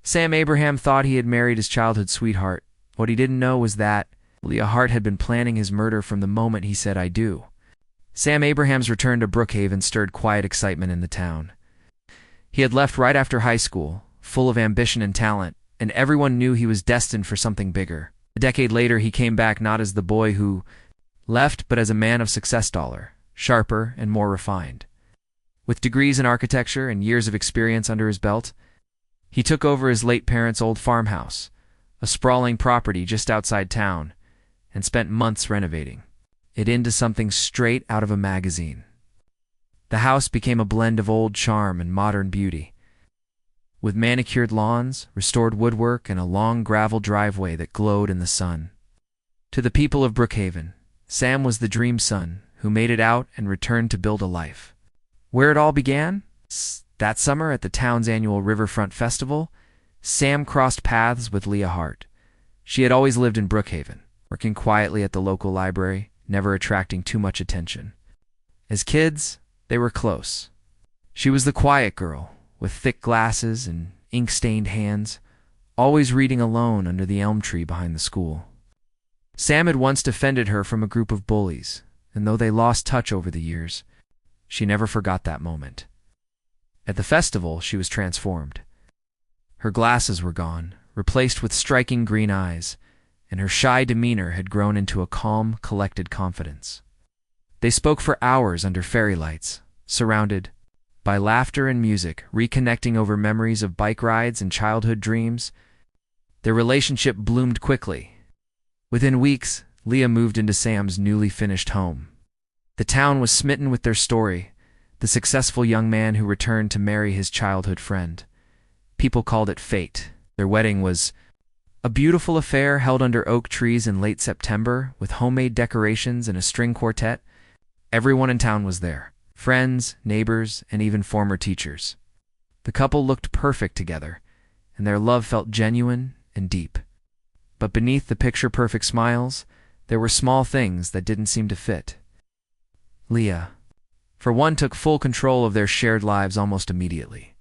Sam Abraham thought he had married his childhood sweetheart. What he didn't know was that Leah Hart had been planning his murder from the moment he said, "I do." Sam Abraham's return to Brookhaven stirred quiet excitement in the town. He had left right after high school, full of ambition and talent, and everyone knew he was destined for something bigger. A decade later, he came back not as the boy who left, but as a man of success, sharper and more refined. With degrees in architecture and years of experience under his belt, he took over his late parents' old farmhouse, a sprawling property just outside town, and spent months renovating it into something straight out of a magazine. The house became a blend of old charm and modern beauty, with manicured lawns, restored woodwork, and a long gravel driveway that glowed in the sun. To the people of Brookhaven, Sam was the dream son who made it out and returned to build a life. Where it all began? That summer at the town's annual Riverfront Festival, Sam crossed paths with Leah Hart. She had always lived in Brookhaven, working quietly at the local library, never attracting too much attention. As kids, they were close. She was the quiet girl, with thick glasses and ink-stained hands, always reading alone under the elm tree behind the school. Sam had once defended her from a group of bullies, and though they lost touch over the years, she never forgot that moment. At the festival, she was transformed. Her glasses were gone, replaced with striking green eyes, and her shy demeanor had grown into a calm, collected confidence. They spoke for hours under fairy lights, surrounded by laughter and music, reconnecting over memories of bike rides and childhood dreams. Their relationship bloomed quickly. Within weeks, Leah moved into Sam's newly finished home. The town was smitten with their story, the successful young man who returned to marry his childhood friend. People called it fate. Their wedding was a beautiful affair held under oak trees in late September, with homemade decorations and a string quartet. Everyone in town was there. Friends, neighbors, and even former teachers. The couple looked perfect together, and their love felt genuine and deep. But beneath the picture-perfect smiles, there were small things that didn't seem to fit. Leah, for one, took full control of their shared lives almost immediately.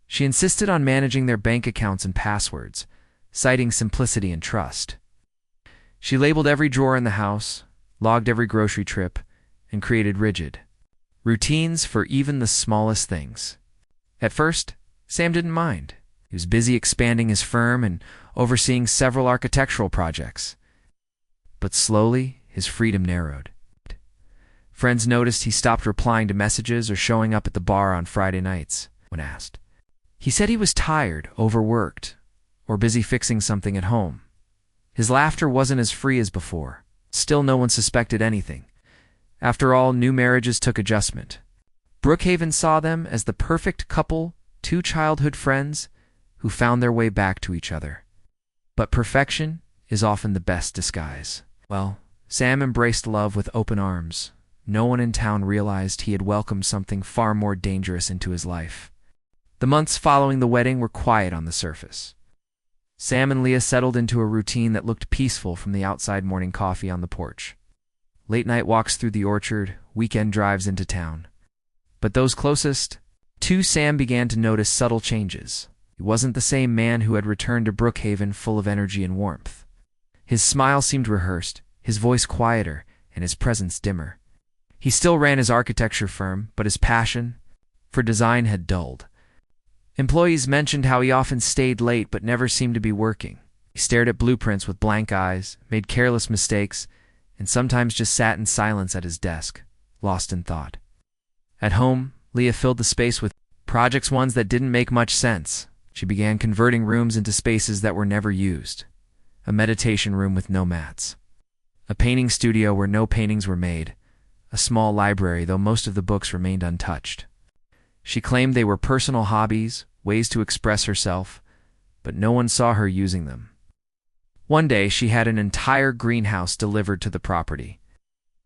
She insisted on managing their bank accounts and passwords, citing simplicity and trust. She labeled every drawer in the house, logged every grocery trip, and created rigid routines for even the smallest things. At first, Sam didn't mind. He was busy expanding his firm and overseeing several architectural projects. But slowly, his freedom narrowed. Friends noticed he stopped replying to messages or showing up at the bar on Friday nights when asked. He said he was tired, overworked, or busy fixing something at home. His laughter wasn't as free as before. Still, no one suspected anything. After all, new marriages took adjustment. Brookhaven saw them as the perfect couple, two childhood friends who found their way back to each other. But perfection is often the best disguise. Well, Sam embraced love with open arms. No one in town realized he had welcomed something far more dangerous into his life. The months following the wedding were quiet on the surface. Sam and Leah settled into a routine that looked peaceful from the outside morning coffee on the porch. Late-night walks through the orchard, weekend drives into town. But those closest to Sam began to notice subtle changes. He wasn't the same man who had returned to Brookhaven full of energy and warmth. His smile seemed rehearsed, his voice quieter, and his presence dimmer. He still ran his architecture firm, but his passion for design had dulled. Employees mentioned how he often stayed late but never seemed to be working. He stared at blueprints with blank eyes, made careless mistakes, and sometimes just sat in silence at his desk, lost in thought. At home, Leah filled the space with projects, ones that didn't make much sense. She began converting rooms into spaces that were never used. A meditation room with no mats. A painting studio where no paintings were made. A small library, though most of the books remained untouched. She claimed they were personal hobbies, ways to express herself, but no one saw her using them. One day, she had an entire greenhouse delivered to the property.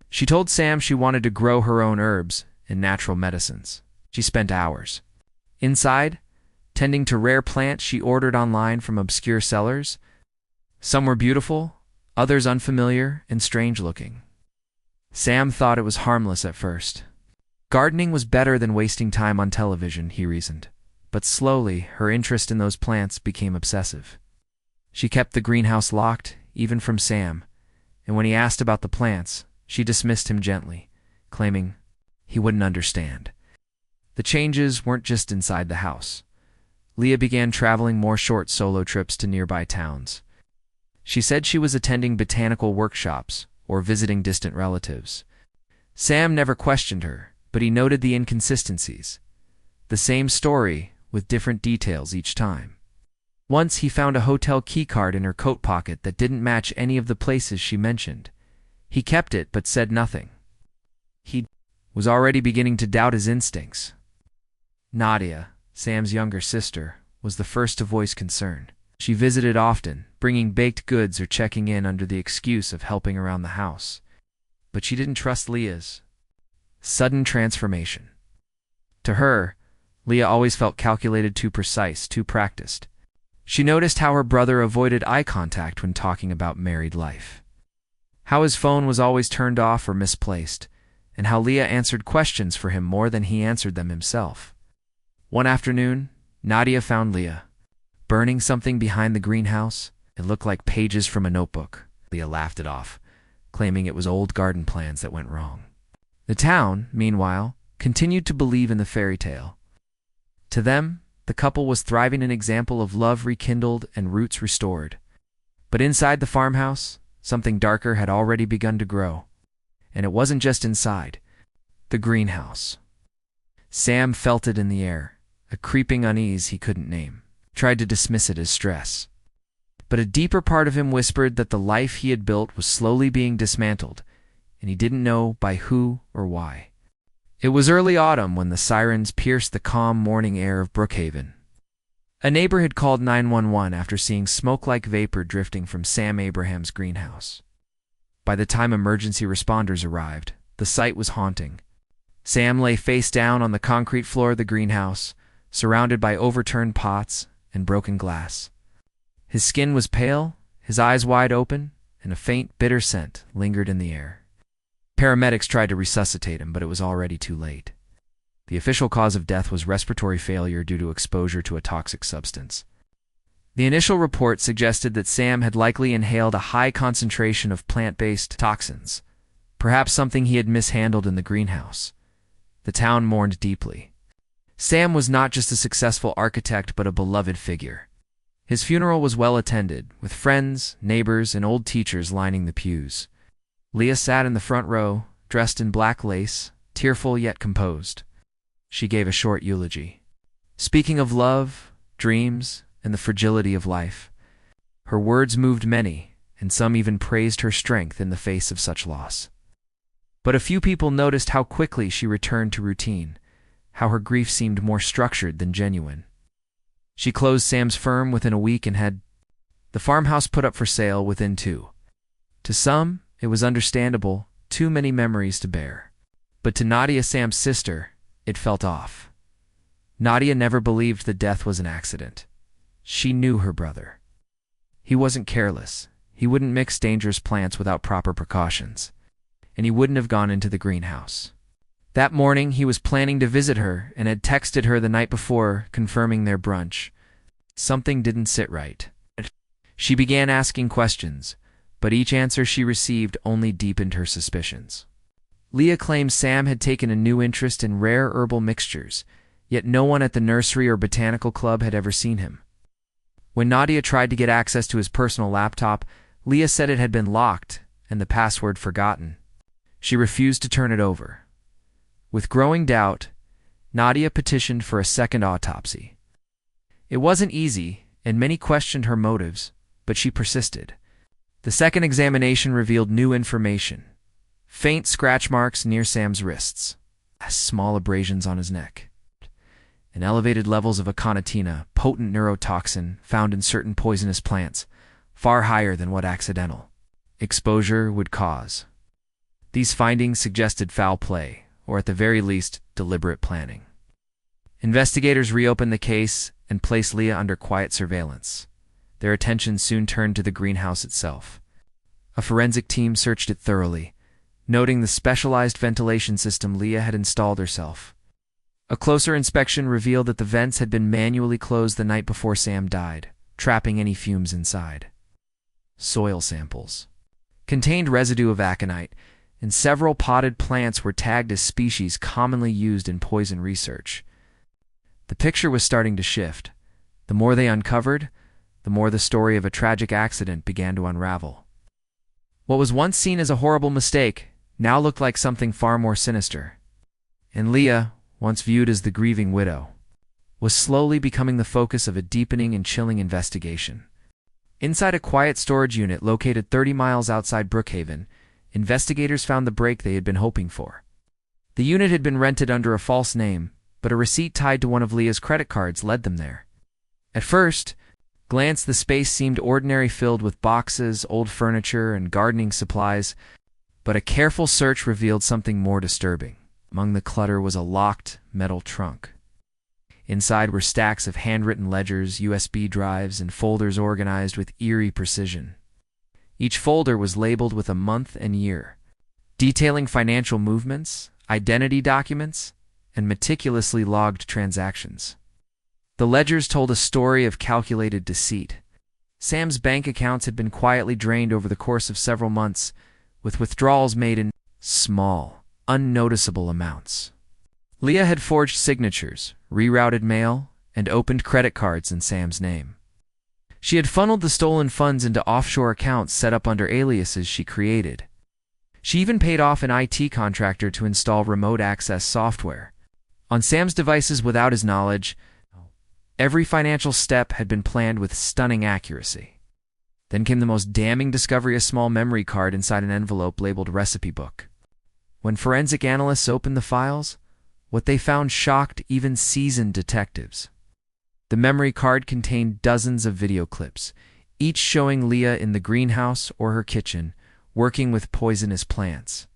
She told Sam she wanted to grow her own herbs and natural medicines. She spent hours inside, tending to rare plants she ordered online from obscure sellers. Some were beautiful, others unfamiliar and strange-looking. Sam thought it was harmless at first. Gardening was better than wasting time on television, he reasoned. but slowly her interest in those plants became obsessive. She kept the greenhouse locked, even from Sam, and when he asked about the plants, she dismissed him gently, claiming he wouldn't understand. The changes weren't just inside the house. Leah began traveling more short solo trips to nearby towns. She said she was attending botanical workshops or visiting distant relatives. Sam never questioned her, but he noted the inconsistencies. The same story, with different details each time. Once he found a hotel keycard in her coat pocket that didn't match any of the places she mentioned. He kept it but said nothing. He was already beginning to doubt his instincts. Nadia, Sam's younger sister, was the first to voice concern. She visited often, bringing baked goods or checking in under the excuse of helping around the house. But she didn't trust Leah's sudden transformation. To her, Leah always felt calculated, too precise, too practiced. She noticed how her brother avoided eye contact when talking about married life, how his phone was always turned off or misplaced, and how Leah answered questions for him more than he answered them himself. One afternoon, Nadia found Leah burning something behind the greenhouse. It looked like pages from a notebook. Leah laughed it off, claiming it was old garden plans that went wrong. The town, meanwhile, continued to believe in the fairy tale. To them, the couple was thriving, an example of love rekindled and roots restored. But inside the farmhouse, something darker had already begun to grow. And it wasn't just inside. The greenhouse. Sam felt it in the air, a creeping unease he couldn't name, tried to dismiss it as stress. But a deeper part of him whispered that the life he had built was slowly being dismantled, and he didn't know by who or why. It was early autumn when the sirens pierced the calm morning air of Brookhaven. A neighbor had called 911 after seeing smoke-like vapor drifting from Sam Abraham's greenhouse. By the time emergency responders arrived, the sight was haunting. Sam lay face down on the concrete floor of the greenhouse, surrounded by overturned pots and broken glass. His skin was pale, his eyes wide open, and a faint, bitter scent lingered in the air. Paramedics tried to resuscitate him, but it was already too late. The official cause of death was respiratory failure due to exposure to a toxic substance. The initial report suggested that Sam had likely inhaled a high concentration of plant-based toxins, perhaps something he had mishandled in the greenhouse. The town mourned deeply. Sam was not just a successful architect but a beloved figure. His funeral was well attended, with friends, neighbors, and old teachers lining the pews. Leah sat in the front row, dressed in black lace, tearful yet composed. She gave a short eulogy, speaking of love, dreams, and the fragility of life. Her words moved many, and some even praised her strength in the face of such loss. But a few people noticed how quickly she returned to routine, how her grief seemed more structured than genuine. She closed Sam's firm within a week and had the farmhouse put up for sale within 2. To some, it was understandable, too many memories to bear. But to Nadia, Sam's sister, it felt off. Nadia never believed the death was an accident. She knew her brother. He wasn't careless. He wouldn't mix dangerous plants without proper precautions. And he wouldn't have gone into the greenhouse. That morning, he was planning to visit her and had texted her the night before, confirming their brunch. Something didn't sit right. She began asking questions, but each answer she received only deepened her suspicions. Leah claimed Sam had taken a new interest in rare herbal mixtures, yet no one at the nursery or botanical club had ever seen him. When Nadia tried to get access to his personal laptop, Leah said it had been locked and the password forgotten. She refused to turn it over. With growing doubt, Nadia petitioned for a second autopsy. It wasn't easy, and many questioned her motives, but she persisted. The second examination revealed new information. Faint scratch marks near Sam's wrists, small abrasions on his neck, and elevated levels of Aconite, potent neurotoxin found in certain poisonous plants, far higher than what accidental exposure would cause. These findings suggested foul play, or at the very least, deliberate planning. Investigators reopened the case and placed Leah under quiet surveillance. Their attention soon turned to the greenhouse itself. A forensic team searched it thoroughly, noting the specialized ventilation system Leah had installed herself. A closer inspection revealed that the vents had been manually closed the night before Sam died, trapping any fumes inside. Soil samples contained residue of aconite, and several potted plants were tagged as species commonly used in poison research. The picture was starting to shift. The more they uncovered, the more the story of a tragic accident began to unravel. What was once seen as a horrible mistake now looked like something far more sinister. And Leah, once viewed as the grieving widow, was slowly becoming the focus of a deepening and chilling investigation. Inside a quiet storage unit located 30 miles outside Brookhaven, investigators found the break they had been hoping for. The unit had been rented under a false name, but a receipt tied to one of Leah's credit cards led them there. At first glance, the space seemed ordinary, filled with boxes, old furniture, and gardening supplies, but a careful search revealed something more disturbing. Among the clutter was a locked metal trunk. Inside were stacks of handwritten ledgers, USB drives, and folders organized with eerie precision. Each folder was labeled with a month and year, detailing financial movements, identity documents, and meticulously logged transactions. The ledgers told a story of calculated deceit. Sam's bank accounts had been quietly drained over the course of several months, with withdrawals made in small, unnoticeable amounts. Leah had forged signatures, rerouted mail, and opened credit cards in Sam's name. She had funneled the stolen funds into offshore accounts set up under aliases she created. She even paid off an IT contractor to install remote access software on Sam's devices without his knowledge. Every financial step had been planned with stunning accuracy. Then came the most damning discovery: a small memory card inside an envelope labeled recipe book. When forensic analysts opened the files, what they found shocked even seasoned detectives. The memory card contained dozens of video clips, each showing Leah in the greenhouse or her kitchen, working with poisonous plants.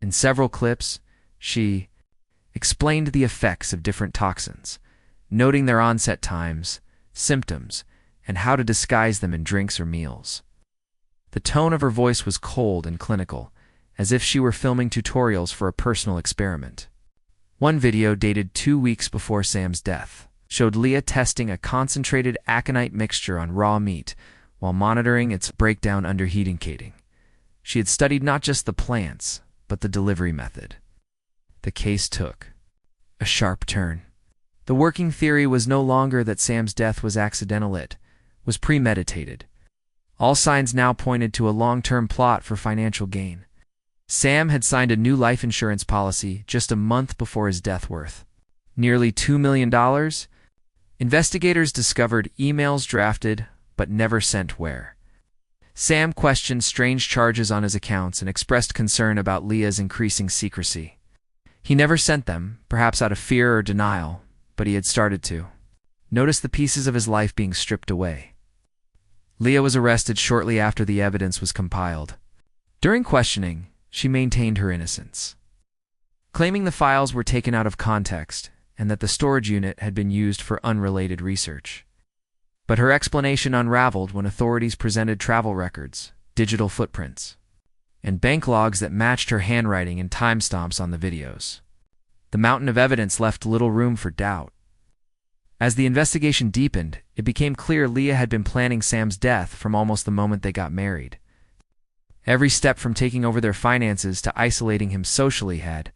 In several clips, she explained the effects of different toxins, noting their onset times, symptoms, and how to disguise them in drinks or meals. The tone of her voice was cold and clinical, as if she were filming tutorials for a personal experiment. One video, dated 2 weeks before Sam's death, showed Leah testing a concentrated aconite mixture on raw meat while monitoring its breakdown under heat indicating. She had studied not just the plants, but the delivery method. The case took a sharp turn. The working theory was no longer that Sam's death was accidental, it was premeditated. All signs now pointed to a long-term plot for financial gain. Sam had signed a new life insurance policy just a month before his death, worth nearly $2 million. Investigators discovered emails drafted but never sent where. Sam questioned strange charges on his accounts and expressed concern about Leah's increasing secrecy. He never sent them, perhaps out of fear or denial, but he had started to notice the pieces of his life being stripped away. Leah was arrested shortly after the evidence was compiled. During questioning, she maintained her innocence, claiming the files were taken out of context and that the storage unit had been used for unrelated research. But her explanation unraveled when authorities presented travel records, digital footprints, and bank logs that matched her handwriting and timestamps on the videos. The mountain of evidence left little room for doubt. As the investigation deepened, it became clear Leah had been planning Sam's death from almost the moment they got married. Every step from taking over their finances to isolating him socially had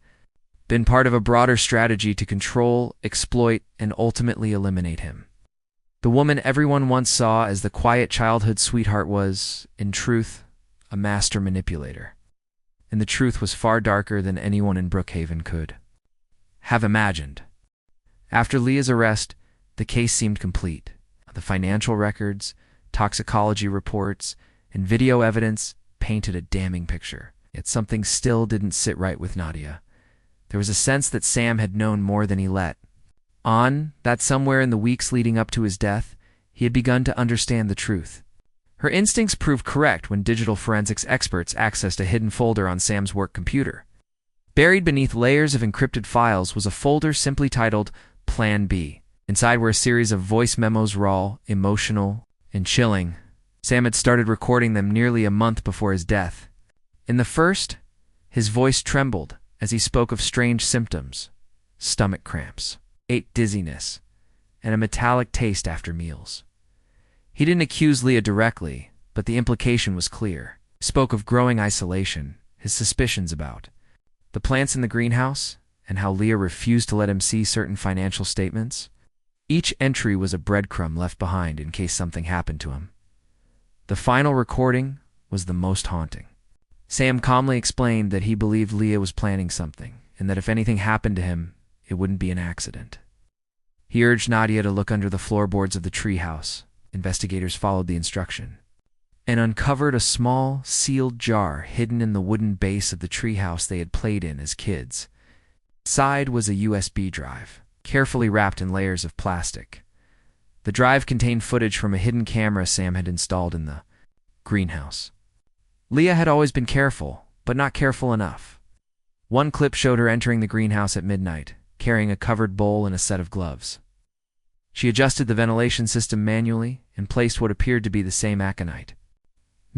been part of a broader strategy to control, exploit, and ultimately eliminate him. The woman everyone once saw as the quiet childhood sweetheart was, in truth, a master manipulator. And the truth was far darker than anyone in Brookhaven could have imagined. After Leah's arrest, the case seemed complete. The financial records, toxicology reports, and video evidence painted a damning picture. Yet something still didn't sit right with Nadia. There was a sense that Sam had known more than he let on, that somewhere in the weeks leading up to his death, he had begun to understand the truth. Her instincts proved correct when digital forensics experts accessed a hidden folder on Sam's work computer. Buried beneath layers of encrypted files was a folder simply titled Plan B. Inside were a series of voice memos, raw, emotional, and chilling. Sam had started recording them nearly a month before his death. In the first, his voice trembled as he spoke of strange symptoms, stomach cramps, dizziness, and a metallic taste after meals. He didn't accuse Leah directly, but the implication was clear. He spoke of growing isolation, his suspicions about the plants in the greenhouse, and how Leah refused to let him see certain financial statements. Each entry was a breadcrumb left behind in case something happened to him. The final recording was the most haunting. Sam calmly explained that he believed Leah was planning something, and that if anything happened to him, it wouldn't be an accident. He urged Nadia to look under the floorboards of the treehouse. Investigators followed the instruction and uncovered a small, sealed jar hidden in the wooden base of the treehouse they had played in as kids. Inside was a USB drive, carefully wrapped in layers of plastic. The drive contained footage from a hidden camera Sam had installed in the greenhouse. Leah had always been careful, but not careful enough. One clip showed her entering the greenhouse at midnight, carrying a covered bowl and a set of gloves. She adjusted the ventilation system manually and placed what appeared to be the same aconite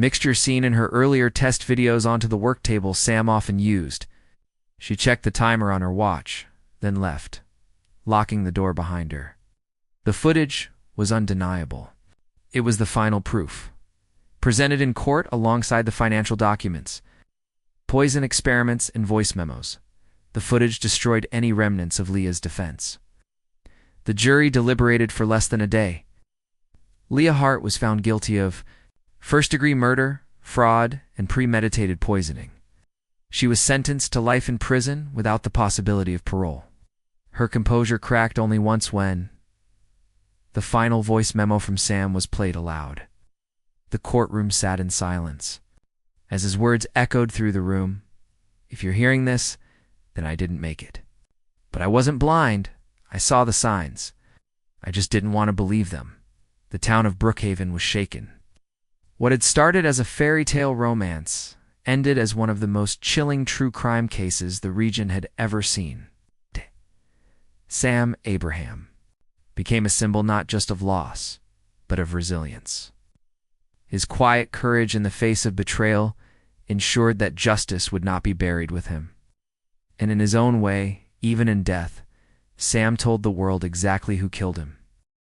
mixture seen in her earlier test videos onto the work table Sam often used. She checked the timer on her watch, then left, locking the door behind her. The footage was undeniable. It was the final proof, presented in court alongside the financial documents, poison experiments, and voice memos. The footage destroyed any remnants of Leah's defense. The jury deliberated for less than a day. Leah Hart was found guilty of first-degree murder, fraud, and premeditated poisoning. She was sentenced to life in prison without the possibility of parole. Her composure cracked only once when the final voice memo from Sam was played aloud. The courtroom sat in silence, as his words echoed through the room. "If you're hearing this, then I didn't make it. But I wasn't blind. I saw the signs. I just didn't want to believe them." The town of Brookhaven was shaken. What had started as a fairy tale romance ended as one of the most chilling true crime cases the region had ever seen. Sam Abraham became a symbol not just of loss, but of resilience. His quiet courage in the face of betrayal ensured that justice would not be buried with him. And in his own way, even in death, Sam told the world exactly who killed him.